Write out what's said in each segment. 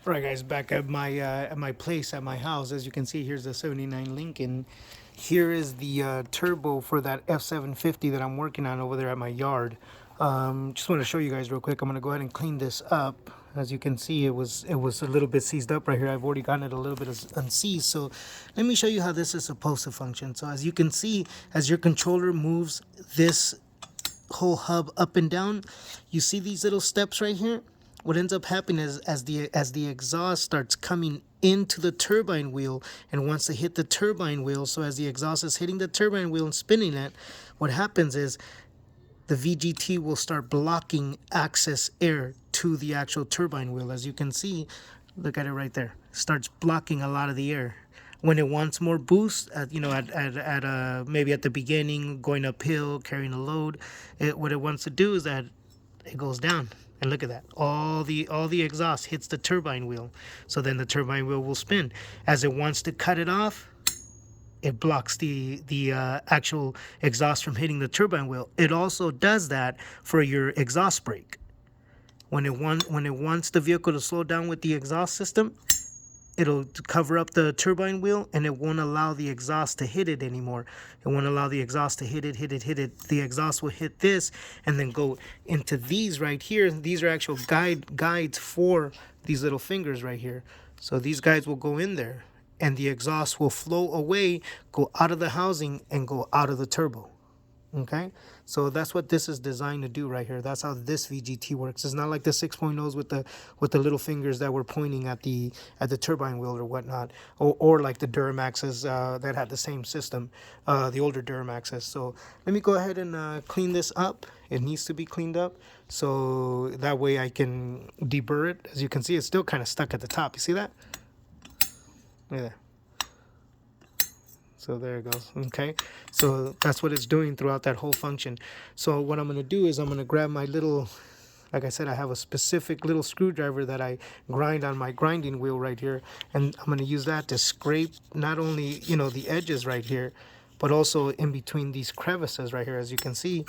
All right, guys, back at my place at my house. As you can see, here's the '79 Lincoln. Here is the turbo for that F-750 that I'm working on over there at my yard. Just want to show you guys real quick. I'm gonna go ahead and clean this up. As you can see, it was a little bit seized up right here. I've already gotten it a little bit unseized. So let me show you how this is supposed to function. So as you can see, as your controller moves this whole hub up and down, you see these little steps right here. What ends up happening is as the exhaust starts coming into the turbine wheel and wants to hit the turbine wheel, so as the exhaust is hitting the turbine wheel and spinning it, what happens is the VGT will start blocking access air to the actual turbine wheel. As you can see, look at it right there. Starts blocking a lot of the air. When it wants more boost, maybe at the beginning, going uphill, carrying a load, what it wants to do is that it goes down. And look at that. All the exhaust hits the turbine wheel. So then the turbine wheel will spin. As it wants to cut it off, it blocks the actual exhaust from hitting the turbine wheel. It also does that for your exhaust brake. When it wants the vehicle to slow down with the exhaust system, it'll cover up the turbine wheel and it won't allow the exhaust to hit it anymore. It won't allow the exhaust to hit it. The exhaust will hit this and then go into these right here. These are actual guides for these little fingers right here. So these guides will go in there and the exhaust will flow away, go out of the housing and go out of the turbo. Okay, so that's what this is designed to do right here. That's how this VGT works. It's not like the 6.0s with the little fingers that were pointing at the turbine wheel or whatnot, or like the Duramaxes that had the same system, the older Duramaxes. So let me go ahead and clean this up. It needs to be cleaned up so that way I can deburr it. As you can see, it's still kind of stuck at the top. You see that? Look at that. So there it goes. Okay, so that's what it's doing throughout that whole function. So what I'm going to do is I'm going to grab my little, like I said, I have a specific little screwdriver that I grind on my grinding wheel right here, and I'm going to use that to scrape not only, the edges right here, but also in between these crevices right here. As you can see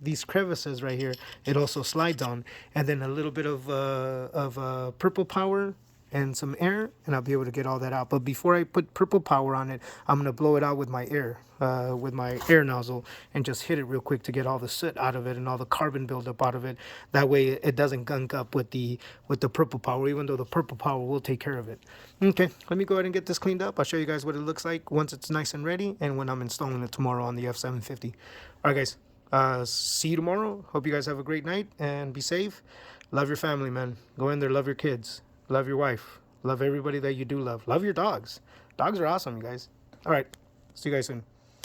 these crevices right here, it also slides on, and then a little bit of purple power and some air, and I'll be able to get all that out. But before I put purple power on it, I'm gonna blow it out with my air nozzle, and just hit it real quick to get all the soot out of it and all the carbon buildup out of it. That way it doesn't gunk up with the purple power, even though the purple power will take care of it. Okay, let me go ahead and get this cleaned up. I'll show you guys what it looks like once it's nice and ready, and when I'm installing it tomorrow on the F-750. All right, guys. See you tomorrow. Hope you guys have a great night and be safe. Love your family, man. Go in there, love your kids. Love your wife. Love everybody that you do love. Love your dogs. Dogs are awesome, you guys. All right. See you guys soon.